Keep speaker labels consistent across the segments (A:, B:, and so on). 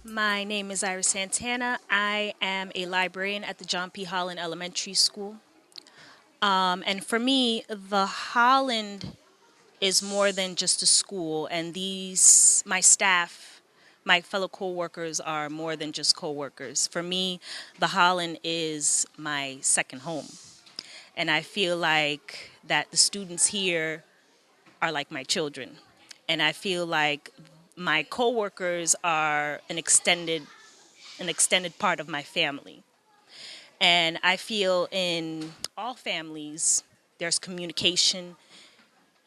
A: My name is Iris Santana. I am a librarian at the John P. Holland Elementary School. And for me, the Holland is more than just a school, and my staff, my fellow coworkers are more than just coworkers. For me, the Holland is my second home, and I feel like that the students here are like my children, and I feel like my coworkers are an extended part of my family. And I feel in all families, there's communication,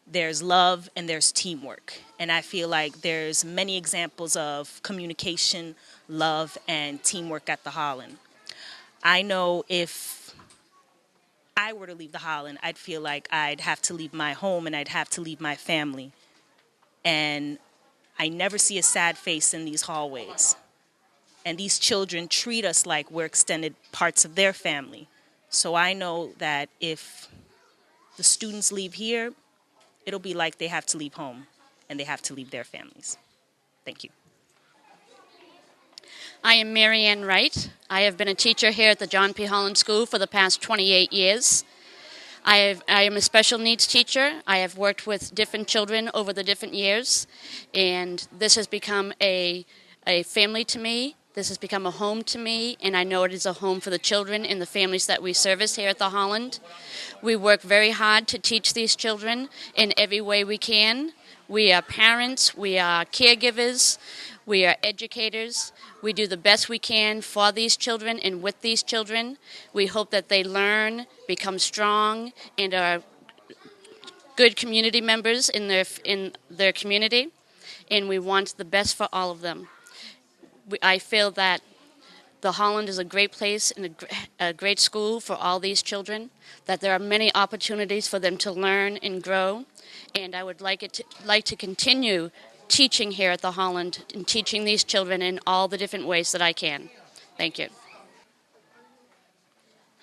A: there's love, and there's teamwork. And I feel like there's many examples of communication, love, and teamwork at the Holland. I know if I were to leave the Holland, I'd feel like I'd have to leave my home and I'd have to leave my family. And I never see a sad face in these hallways. And these children treat us like we're extended parts of their family. So I know that if the students leave here, it'll be like they have to leave home and they have to leave their families. Thank you.
B: I am Marianne Wright. I have been a teacher here at the John P. Holland School for the past 28 years. I am a special needs teacher. I have worked with different children over the different years, and this has become a family to me. This has become a home to me, and I know it is a home for the children and the families that we service here at the Holland. We work very hard to teach these children in every way we can. We are parents, we are caregivers, we are educators. We do the best we can for these children and with these children. We hope that they learn, become strong, and are good community members in their community. And we want the best for all of them. I feel that the Holland is a great place and a great school for all these children, that there are many opportunities for them to learn and grow. And I would like to continue teaching here at the Holland and teaching these children in all the different ways that I can. Thank you.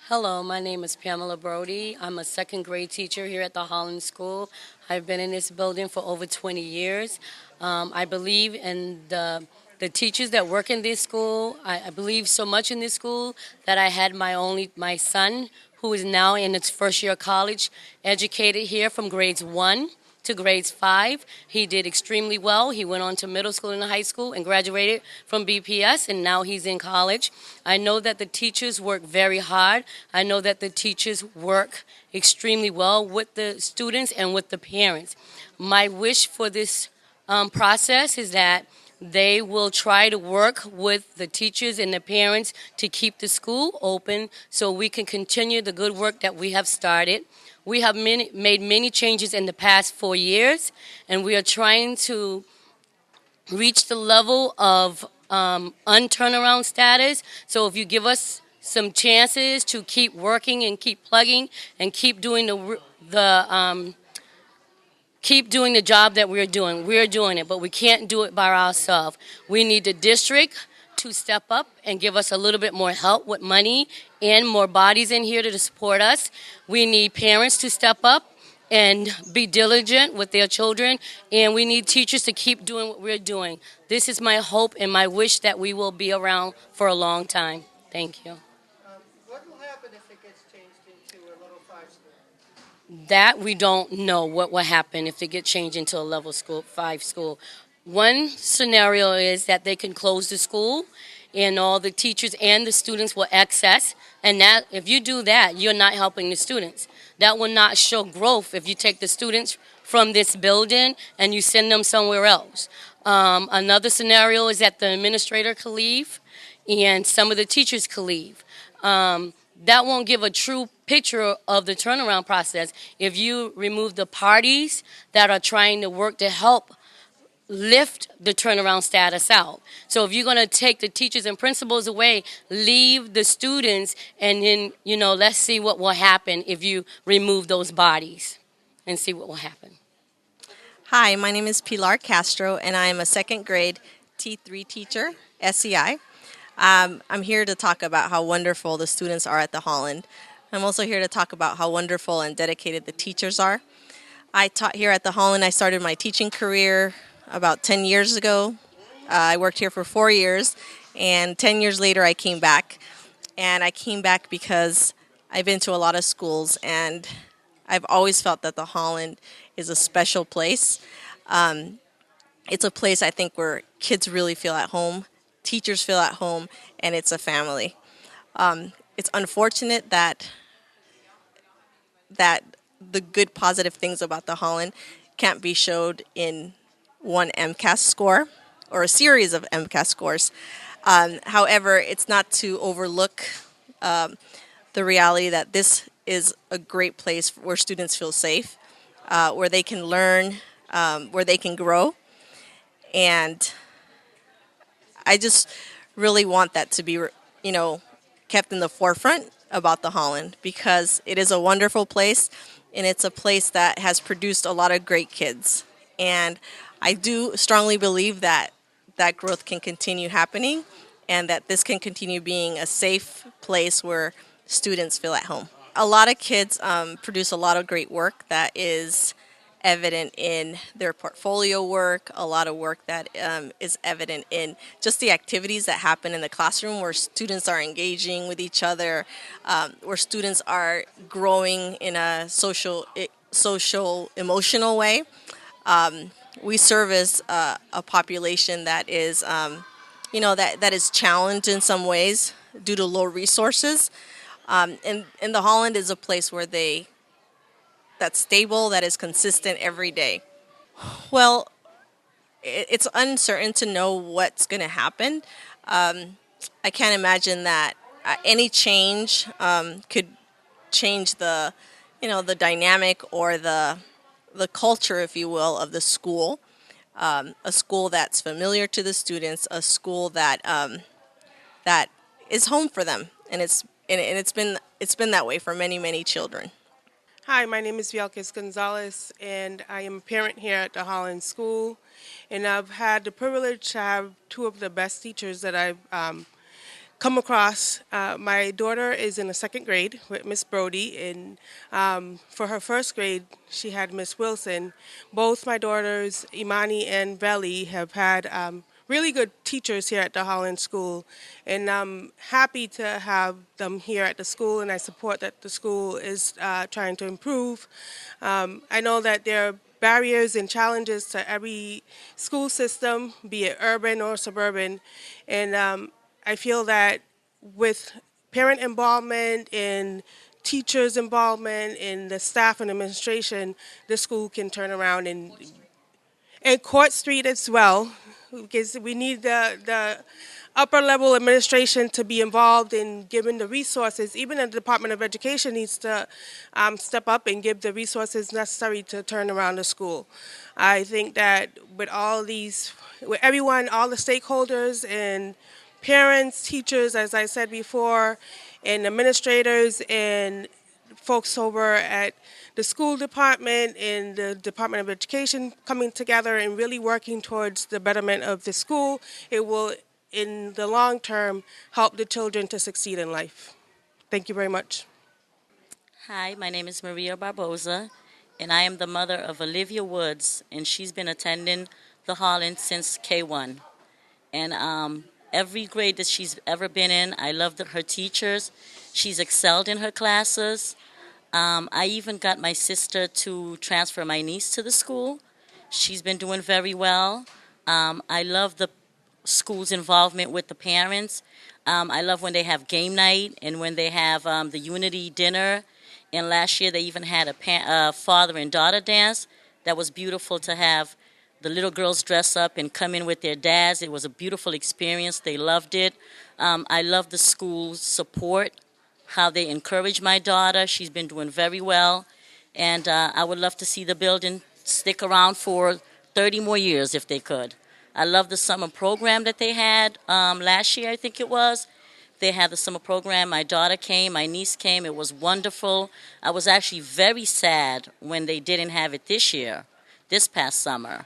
C: Hello, my name is Pamela Brody. I'm a second grade teacher here at the Holland School. I've been in this building for over 20 years. I believe in the teachers that work in this school. I believe so much in this school that I had my son, who is now in its first year of college, educated here from grades 1 to grades 5. He did extremely well. He went on to middle school and high school and graduated from BPS, and now he's in college. I know that the teachers work very hard. I know that the teachers work extremely well with the students and with the parents. My wish for this process is that they will try to work with the teachers and the parents to keep the school open so we can continue the good work that we have started. We have made many changes in the past 4 years, and we are trying to reach the level of unturnaround status. So if you give us some chances to keep working and keep plugging and keep doing keep doing the job that we're doing it, but we can't do it by ourselves. We need the district to step up and give us a little bit more help with money and more bodies in here to support us. We need parents to step up and be diligent with their children, and we need teachers to keep doing what we're doing. This is my hope and my wish that we will be around for a long time. Thank you.
D: What will happen if it gets changed into a level 5 school?
C: That we don't know what will happen if it gets changed into a level 5 school. One scenario is that they can close the school and all the teachers and the students will access. And that, if you do that, you're not helping the students. That will not show growth if you take the students from this building and you send them somewhere else. Another scenario is that the administrator could leave and some of the teachers could leave. That won't give a true picture of the turnaround process. If you remove the parties that are trying to work to help lift the turnaround status out. So if you're going to take the teachers and principals away, leave the students, and then, let's see what will happen if you remove those bodies and see what will happen.
E: Hi, my name is Pilar Castro, and I am a second grade T3 teacher, SEI. I'm here to talk about how wonderful the students are at the Holland. I'm also here to talk about how wonderful and dedicated the teachers are. I taught here at the Holland. I started my teaching career about 10 years ago, I worked here for 4 years, and 10 years later, I came back. And I came back because I've been to a lot of schools, and I've always felt that the Holland is a special place. It's a place I think where kids really feel at home, teachers feel at home, and it's a family. It's unfortunate that the good positive things about the Holland can't be showed in one MCAS score or a series of MCAS scores. However, it's not to overlook the reality that this is a great place where students feel safe, where they can learn, where they can grow. And I just really want that to be, kept in the forefront about the Holland because it is a wonderful place and it's a place that has produced a lot of great kids. And I do strongly believe that that growth can continue happening and that this can continue being a safe place where students feel at home. A lot of kids produce a lot of great work that is evident in their portfolio work, a lot of work that is evident in just the activities that happen in the classroom where students are engaging with each other, where students are growing in a social emotional way. We service a population that is, that is challenged in some ways due to low resources. And the Holland is a place where that's stable, that is consistent every day. Well, it's uncertain to know what's going to happen. I can't imagine that any change could change the dynamic or the culture, if you will, of the school. A school that's familiar to the students, a school that is home for them, and it's been that way for many children.
F: Hi, my name is Gonzalez, and I am a parent here at the Holland School. And I've had the privilege to have two of the best teachers that I've come across. My daughter is in the second grade with Miss Brody, and for her first grade, she had Miss Wilson. Both my daughters, Imani and Veli, have had really good teachers here at the Holland School, and I'm happy to have them here at the school, and I support that the school is trying to improve. I know that there are barriers and challenges to every school system, be it urban or suburban, and I feel that with parent involvement and teachers' involvement in the staff and administration, the school can turn around and Court Street as well, because we need the upper level administration to be involved in giving the resources. Even the Department of Education needs to step up and give the resources necessary to turn around the school. I think that with with everyone, all the stakeholders and parents, teachers, as I said before, and administrators and folks over at the school department and the Department of Education coming together and really working towards the betterment of the school, it will, in the long term, help the children to succeed in life. Thank you very much.
G: Hi, my name is Maria Barbosa, and I am the mother of Olivia Woods, and she's been attending the Holland since K1. And every grade that she's ever been in, I love her teachers. She's excelled in her classes. I even got my sister to transfer my niece to the school. She's been doing very well. I love the school's involvement with the parents. I love when they have game night and when they have the unity dinner. And last year they even had a father and daughter dance. That was beautiful to have the little girls dress up and come in with their dads. It was a beautiful experience. They loved it. I love the school's support, how they encourage my daughter. She's been doing very well. And I would love to see the building stick around for 30 more years if they could. I love the summer program that they had last year, I think it was. They had the summer program. My daughter came, my niece came. It was wonderful. I was actually very sad when they didn't have it this past summer.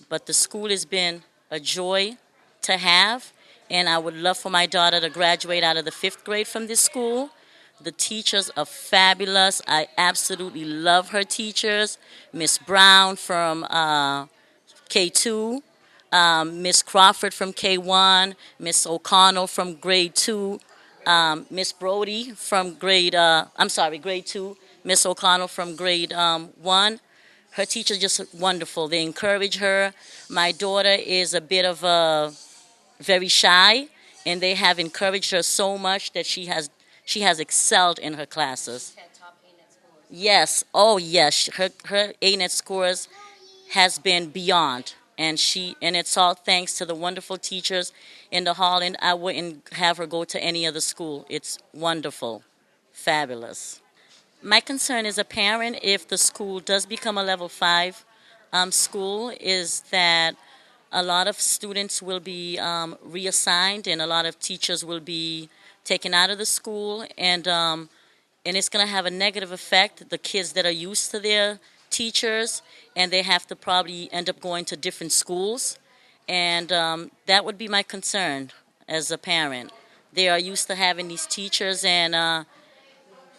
G: But the school has been a joy to have, and I would love for my daughter to graduate out of the 5th grade from this school. The teachers are fabulous. I absolutely love her teachers. Miss Brown from K2. Miss Crawford from K1, Miss O'Connell from grade 2, Miss Brody from grade 2, Miss O'Connell from grade 1. Her teachers just wonderful. They encourage her. My daughter is a bit of a very shy, and they have encouraged her so much that she has excelled in her classes. Yes, oh yes, her A-net scores has been beyond, and it's all thanks to the wonderful teachers in the Holland. I wouldn't have her go to any other school. It's wonderful, fabulous. My concern as a parent, if the school does become a level 5 school, is that a lot of students will be reassigned and a lot of teachers will be taken out of the school, and it's going to have a negative effect. The kids that are used to their teachers, and they have to probably end up going to different schools, and that would be my concern as a parent. They are used to having these teachers, and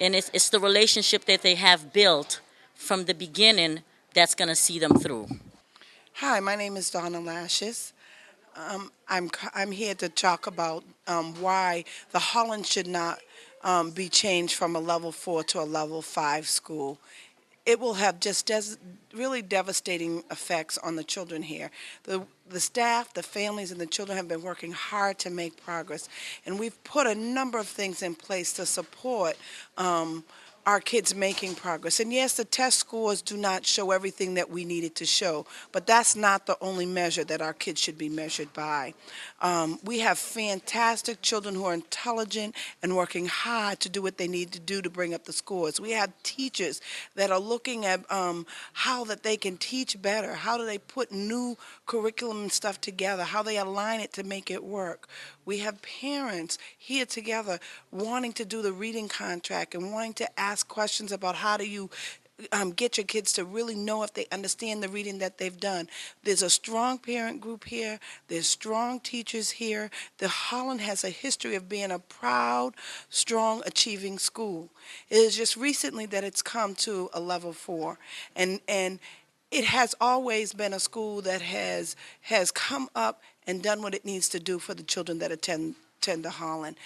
G: it's the relationship that they have built from the beginning that's going to see them through.
H: Hi, my name is Donna Lashes. I'm here to talk about why the Holland should not be changed from a level 4 to a level 5 school. It will have just really devastating effects on the children here. The staff, the families, and the children have been working hard to make progress, and we've put a number of things in place to support our kids making progress. And yes, the test scores do not show everything that we needed to show, but that's not the only measure that our kids should be measured by. We have fantastic children who are intelligent and working hard to do what they need to do to bring up the scores. We have teachers that are looking at how that they can teach better, how do they put new curriculum and stuff together, how they align it to make it work. We have parents here together wanting to do the reading contract and wanting to ask questions about how do you get your kids to really know if they understand the reading that they've done. There's a strong parent group here. There's strong teachers here. The Holland has a history of being a proud, strong, achieving school. It is just recently that it's come to a level 4. And it has always been a school that has come up and done what it needs to do for the children that attend to Holland.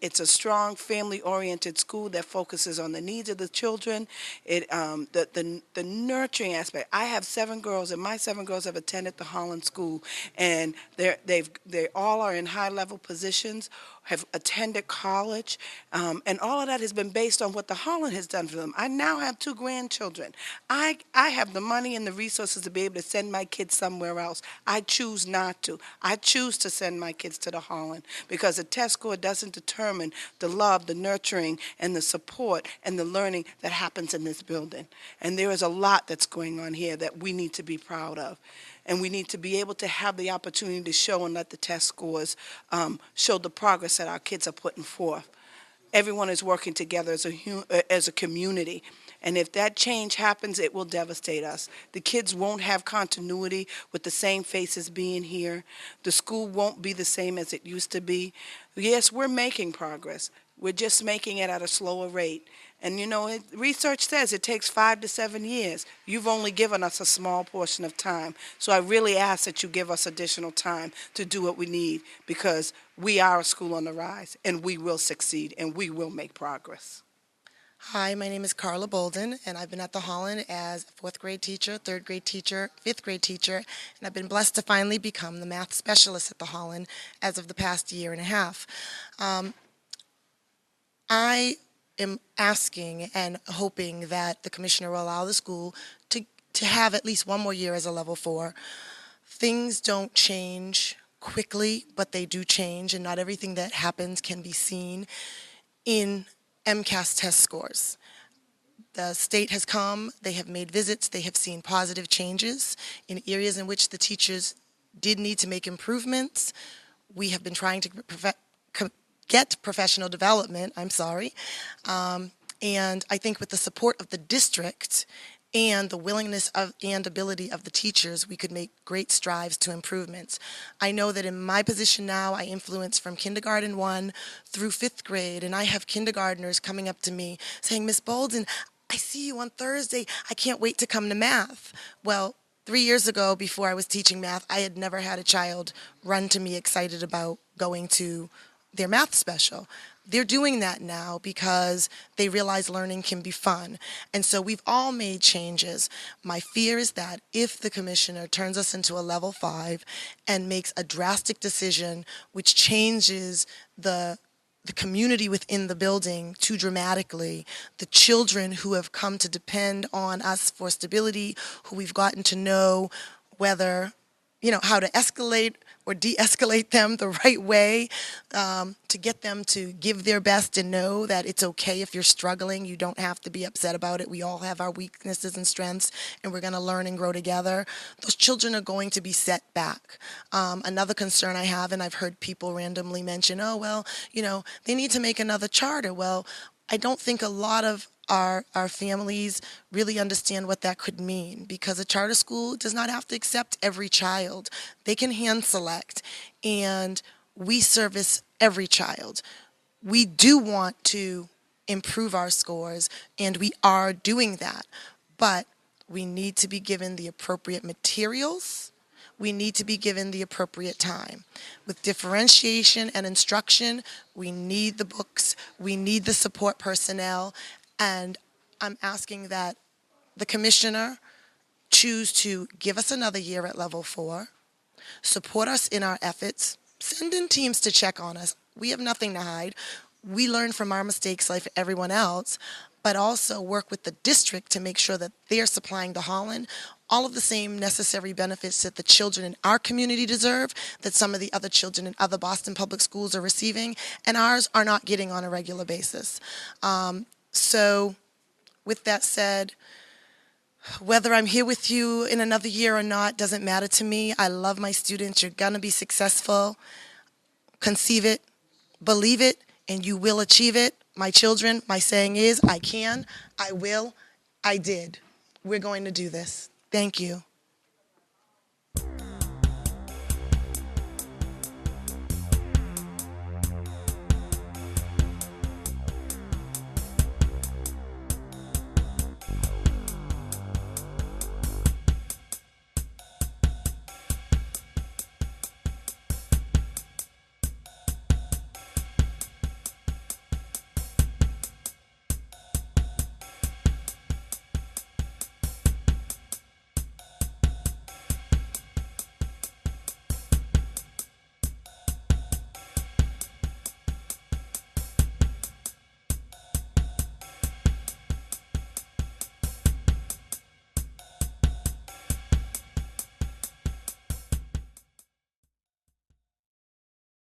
H: It's a strong family-oriented school that focuses on the needs of the children. The nurturing aspect. I have 7 girls, and my 7 girls have attended the Holland School, and they all are in high-level positions, have attended college, and all of that has been based on what the Holland has done for them. I now have 2 grandchildren. I have the money and the resources to be able to send my kids somewhere else. I choose not to. I choose to send my kids to the Holland because the test score doesn't determine the love, the nurturing, and the support and the learning that happens in this building. And there is a lot that's going on here that we need to be proud of. And we need to be able to have the opportunity to show and let the test scores show the progress that our kids are putting forth. Everyone is working together as a community. And if that change happens, it will devastate us. The kids won't have continuity with the same faces being here. The school won't be the same as it used to be. Yes, we're making progress. We're just making it at a slower rate. And research says it takes 5 to 7 years. You've only given us a small portion of time. So I really ask that you give us additional time to do what we need, because we are a school on the rise, and we will succeed, and we will make progress.
I: Hi, my name is Carla Bolden, and I've been at the Holland as a 4th grade teacher, 3rd grade teacher, 5th grade teacher, and I've been blessed to finally become the math specialist at the Holland as of the past year and a half. I am asking and hoping that the commissioner will allow the school to have at least one more year as a level 4. Things don't change quickly, but they do change, and not everything that happens can be seen in MCAS test scores. The state has come, they have made visits, they have seen positive changes in areas in which the teachers did need to make improvements. We have been trying to get professional development, and I think with the support of the district and the willingness and ability of the teachers, we could make great strides to improvements. I know that in my position now, I influence from kindergarten 1 through 5th grade, and I have kindergartners coming up to me saying, Miss Bolden, I see you on Thursday. I can't wait to come to math. Well, 3 years ago, before I was teaching math, I had never had a child run to me excited about going to their math special. They're doing that now because they realize learning can be fun. And so we've all made changes. My fear is that if the commissioner turns us into a level 5 and makes a drastic decision which changes the community within the building too dramatically, the children who have come to depend on us for stability, who we've gotten to know whether, how to escalate or de-escalate them the right way, to get them to give their best and know that it's okay if you're struggling. You don't have to be upset about it. We all have our weaknesses and strengths, and we're going to learn and grow together. Those children are going to be set back. Another concern I have, and I've heard people randomly mention, oh, well, they need to make another charter. Well, I don't think a lot of our families really understand what that could mean, because a charter school does not have to accept every child. They can hand select, and we service every child. We do want to improve our scores, and we are doing that, but we need to be given the appropriate materials. We need to be given the appropriate time. With differentiation and instruction, we need the books, we need the support personnel, and I'm asking that the commissioner choose to give us another year at level 4, support us in our efforts, send in teams to check on us. We have nothing to hide. We learn from our mistakes like everyone else, but also work with the district to make sure that they're supplying the Holland all of the same necessary benefits that the children in our community deserve, that some of the other children in other Boston public schools are receiving, and ours are not getting on a regular basis. So with that said, whether I'm here with you in another year or not doesn't matter to me. I love my students. You're going to be successful. Conceive it, believe it, and you will achieve it. My children, my saying is, I can, I will, I did. We're going to do this. Thank you.